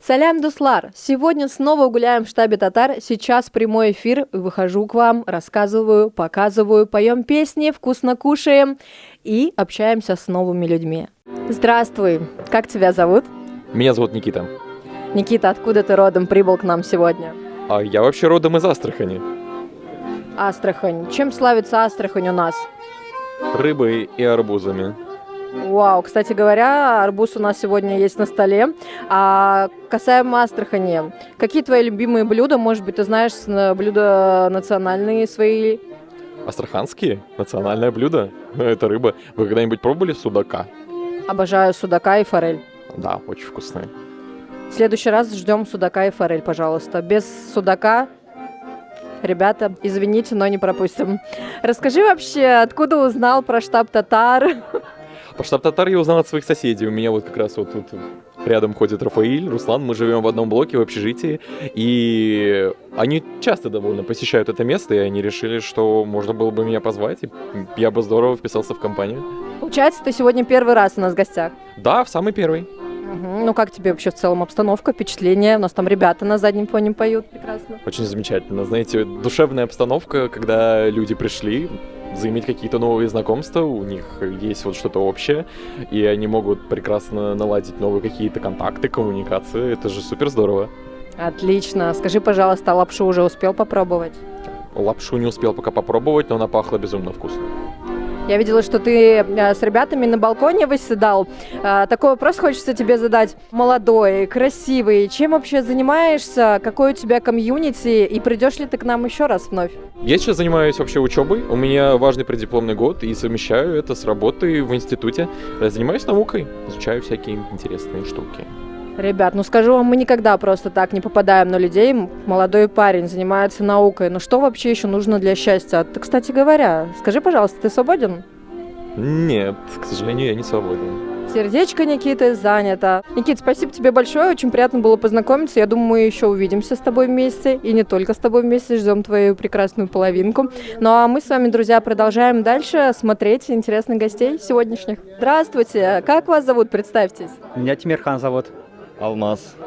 Салям, Дуслар! Сегодня снова гуляем в штабе татар. Сейчас прямой эфир. Выхожу к вам, рассказываю, показываю, поем песни, вкусно кушаем и общаемся с новыми людьми. Здравствуй! Как тебя зовут? Меня зовут Никита. Никита, откуда ты родом прибыл к нам сегодня? А я вообще родом из Астрахани. Астрахань. Чем славится Астрахань у нас? Рыбой и арбузами. Вау, кстати говоря, арбуз у нас сегодня есть на столе. А касаемо Астрахани, какие твои любимые блюда? Может быть, ты знаешь блюда национальные свои? Астраханские? Национальное блюдо? Это рыба. Вы когда-нибудь пробовали судака? Обожаю судака и форель. Да, очень вкусные. В следующий раз ждем судака и форель, пожалуйста. Без судака, ребята, извините, но не пропустим. Расскажи вообще, откуда узнал про штаб татар? Про штаб татар я узнал от своих соседей. У меня вот как раз вот тут рядом ходит Рафаиль, Руслан. Мы живем в одном блоке в общежитии. И они часто довольно посещают это место, и они решили, что можно было бы меня позвать, и я бы здорово вписался в компанию. Получается, ты сегодня первый раз у нас в гостях? Да, в самый первый. Ну, как тебе вообще в целом обстановка, впечатления? У нас там ребята на заднем фоне поют прекрасно. Очень замечательно. Знаете, душевная обстановка, когда люди пришли заиметь какие-то новые знакомства, у них есть вот что-то общее, и они могут прекрасно наладить новые какие-то контакты, коммуникации. Это же супер здорово. Отлично. Скажи, пожалуйста, лапшу уже успел попробовать? Лапшу не успел пока попробовать, но она пахла безумно вкусно. Я видела, что ты с ребятами на балконе восседал. Такой вопрос хочется тебе задать. Молодой, красивый. Чем вообще занимаешься? Какой у тебя комьюнити? И придешь ли ты к нам еще раз вновь? Я сейчас занимаюсь вообще учебой. У меня важный преддипломный год, и совмещаю это с работой в институте. Занимаюсь наукой, изучаю всякие интересные штуки. Ребят, ну скажу вам, мы никогда просто так не попадаем на людей. Молодой парень занимается наукой. Но что вообще еще нужно для счастья? Ты, кстати говоря, скажи, пожалуйста, ты свободен? Нет, к сожалению, я не свободен. Сердечко Никиты занято. Никит, спасибо тебе большое, очень приятно было познакомиться. Я думаю, мы еще увидимся с тобой вместе. И не только с тобой вместе, ждем твою прекрасную половинку. Ну а мы с вами, друзья, продолжаем дальше смотреть интересных гостей сегодняшних. Здравствуйте, как вас зовут? Представьтесь. Меня Тимирхан зовут. Алмаз.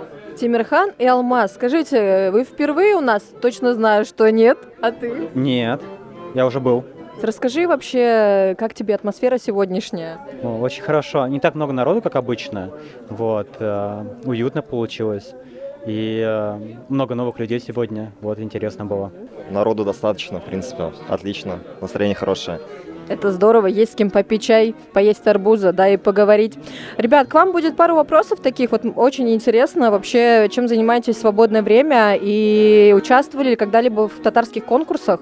Тимирхан и Алмаз. Скажите, вы впервые у нас? Точно знаю, что нет. А ты? Нет, я уже был. Расскажи вообще, как тебе атмосфера сегодняшняя? Очень хорошо. Не так много народу, как обычно. Вот. Уютно получилось. И много новых людей сегодня. Вот, интересно было. Народу достаточно, в принципе. Отлично. Настроение хорошее. Это здорово, есть с кем попить чай, поесть арбуза, да, и поговорить. Ребят, к вам будет пару вопросов таких, вот очень интересно вообще, чем занимаетесь в свободное время и участвовали ли когда-либо в татарских конкурсах?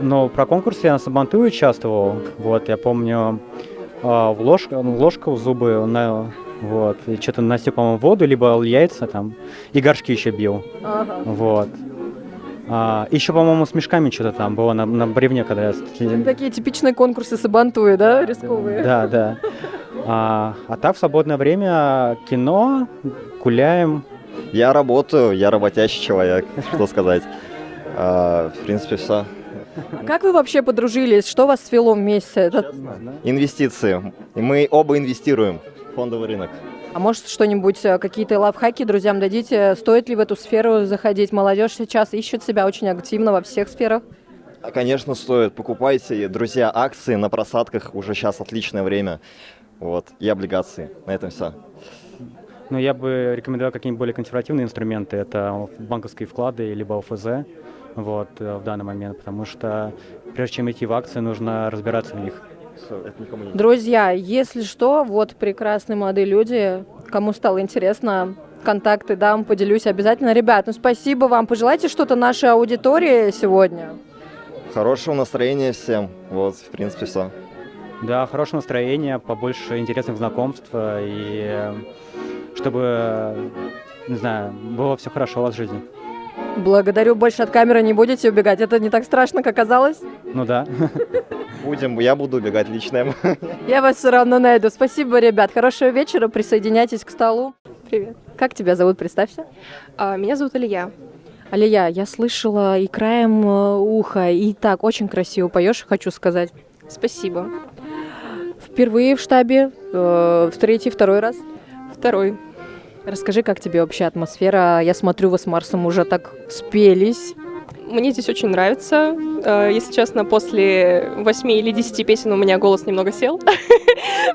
Ну, про конкурс я на Сабантуе участвовал. Вот, я помню, ложка в зубы, вот, и что-то носил, по-моему, воду, либо яйца там, и горшки еще бил. Ага. Вот. Еще, по-моему, с мешками что-то там было на бревне, когда я... Такие типичные конкурсы Сабантуи, да, рисковые? Да. А так в свободное время кино, гуляем. Я работаю, я работящий человек, что сказать. В принципе, все. А как вы вообще подружились? Что вас свело вместе? Инвестиции. И мы оба инвестируем в фондовый рынок. А может, что-нибудь, какие-то лайфхаки друзьям дадите? Стоит ли в эту сферу заходить? Молодежь сейчас ищет себя очень активно во всех сферах. Конечно, стоит. Покупайте, друзья, акции на просадках. Уже сейчас отличное время. Вот. И облигации. На этом все. Ну, я бы рекомендовал какие-нибудь более консервативные инструменты. Это банковские вклады, либо ОФЗ вот, в данный момент. Потому что прежде чем идти в акции, нужно разбираться в них. Друзья, если что, вот прекрасные молодые люди, кому стало интересно, контакты дам, поделюсь обязательно. Ребят, ну спасибо вам. Пожелайте что-то нашей аудитории сегодня. Хорошего настроения всем. Вот, в принципе, все. Да, хорошего настроения, побольше интересных знакомств и чтобы, не знаю, было все хорошо у вас в жизни. Благодарю, больше от камеры не будете убегать. Это не так страшно, как казалось? Ну да. Я буду убегать лично. Я вас все равно найду. Спасибо, ребят. Хорошего вечера. Присоединяйтесь к столу. Привет. Как тебя зовут? Представься. Меня зовут Алия. Алия, я слышала и краем уха, и так очень красиво поешь, хочу сказать. Спасибо. Впервые в штабе, в третий, второй раз? Второй. Расскажи, как тебе вообще атмосфера? Я смотрю, вы с Марсом уже так спелись. Мне здесь очень нравится. Если честно, после 8 или 10 песен у меня голос немного сел.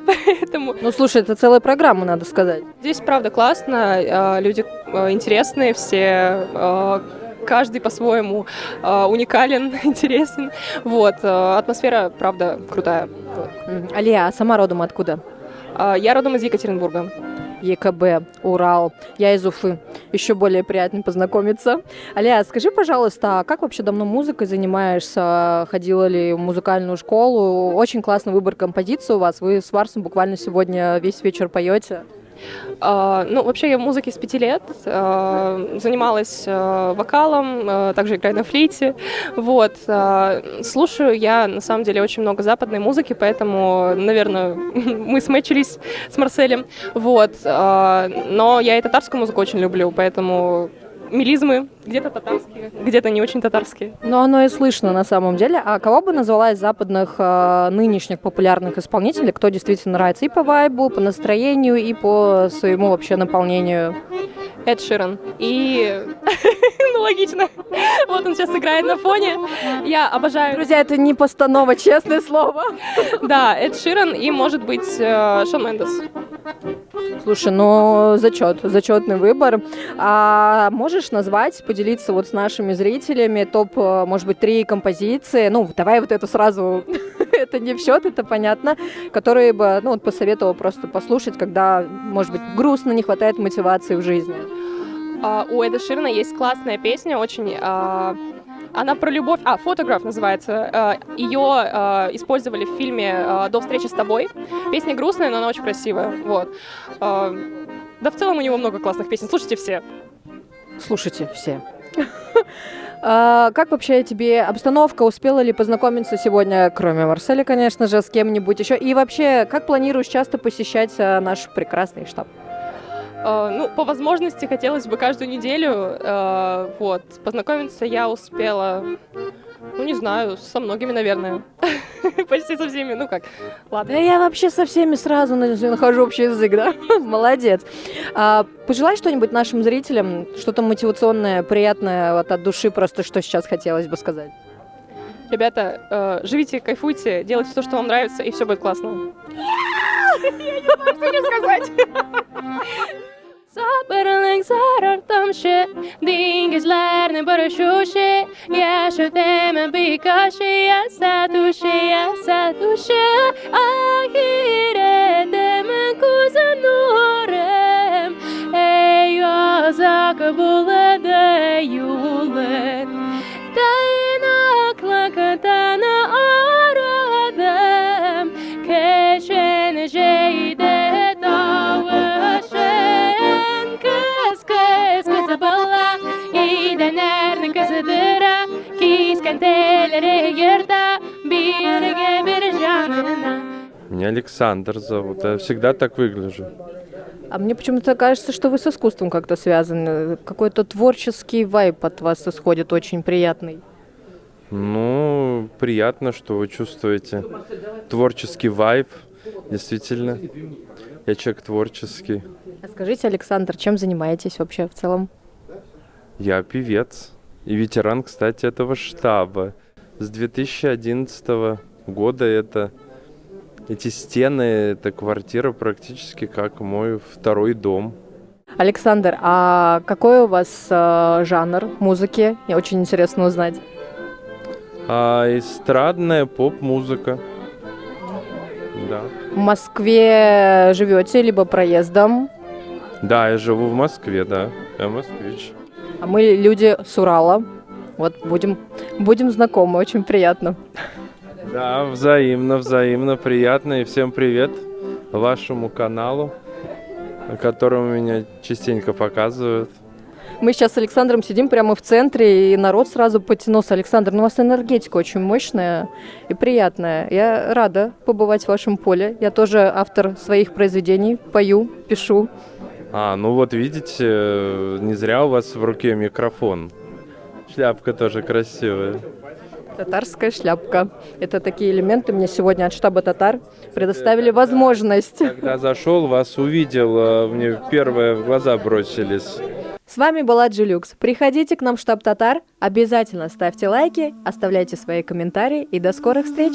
Поэтому Ну, слушай, это целая программа, надо сказать. здесь, правда, классно. Люди интересные все. Каждый по-своему уникален, интересен. Вот. Атмосфера, правда, крутая. Вот. Алия, а сама родом откуда? Я родом из Екатеринбурга. ЕКБ, Урал. Я из Уфы. Еще более приятно познакомиться. Аля, скажи, пожалуйста, а как вообще давно музыкой занимаешься? Ходила ли в музыкальную школу? Очень классный выбор композиции у вас. Вы с Марсом буквально сегодня весь вечер поете. Ну, вообще я в музыке с 5 лет, занималась вокалом, также играю на флейте, вот. Слушаю я, на самом деле, очень много западной музыки, поэтому, наверное, мы смэчились с Марселем, вот. Но я и татарскую музыку очень люблю, поэтому мелизмы где-то татарские, где-то не очень татарские. Но оно и слышно на самом деле. А кого бы назвала из западных нынешних популярных исполнителей, кто действительно нравится и по вайбу, по настроению, и по своему вообще наполнению? Эд Ширан. И, ну, логично, вот он сейчас играет на фоне. Я обожаю. Друзья, это не постанова, честное слово. Да, Эд Ширан и, может быть, Шон Мендес. Слушай, ну зачетный выбор. А можешь назвать, поделиться вот с нашими зрителями топ, может быть, 3 композиции? Ну, давай вот эту сразу, это не в счет, это понятно, которые бы, ну, вот посоветовал просто послушать, когда, может быть, грустно, не хватает мотивации в жизни. У Эда Ширана есть классная песня, очень... Она про любовь. «Фотограф» называется. Ее использовали в фильме «До встречи с тобой». Песня грустная, но она очень красивая. Вот. Да, в целом у него много классных песен. Слушайте все. Слушайте все. Как вообще тебе обстановка? Успела ли познакомиться сегодня, кроме Марселя, конечно же, с кем-нибудь еще? И вообще, как планируешь часто посещать наш прекрасный штаб? Ну, по возможности хотелось бы каждую неделю. Вот. Познакомиться я успела, ну, не знаю, со многими, наверное. Почти со всеми. Ну как, ладно. Да я вообще со всеми сразу нахожу общий язык, да? Молодец. Пожелай что-нибудь нашим зрителям, что-то мотивационное, приятное вот от души, просто что сейчас хотелось бы сказать. Ребята, живите, кайфуйте, делайте то, что вам нравится, и все будет классно. Я не знаю, что не сказать. Sabırlık zarartam şey, dingizlerini barışuşe, yaşadığım bir kaşı, yasa tuşe, ahiretime kuzanırım, ey azak bulade yulen, dayanaklıktan aradım, keşen şeyde Меня Александр зовут, я всегда так выгляжу. А мне почему-то кажется, что вы с искусством как-то связаны. Какой-то творческий вайб от вас исходит, очень приятный. Ну, приятно, что вы чувствуете творческий вайб, действительно. Я человек творческий. А скажите, Александр, чем занимаетесь вообще в целом? Я певец и ветеран, кстати, этого штаба. С 2011 года эти стены, эта квартира практически как мой второй дом. Александр, а какой у вас жанр музыки? Мне очень интересно узнать. Эстрадная поп-музыка. Да. В Москве живете, либо проездом? Да, я живу в Москве, да. Я москвич. А мы люди с Урала. Вот будем знакомы, очень приятно. Да, взаимно, приятно. И всем привет вашему каналу, о котором меня частенько показывают. Мы сейчас с Александром сидим прямо в центре, и народ сразу потянулся. Александр, ну у вас энергетика очень мощная и приятная. Я рада побывать в вашем поле. Я тоже автор своих произведений, пою, пишу. Ну вот видите, не зря у вас в руке микрофон. Шляпка тоже красивая. Татарская шляпка. Это такие элементы мне сегодня от штаба татар предоставили возможность. Когда зашел, вас увидел, мне первое в глаза бросились. С вами была Джилюкс. Приходите к нам в штаб татар, обязательно ставьте лайки, оставляйте свои комментарии и до скорых встреч!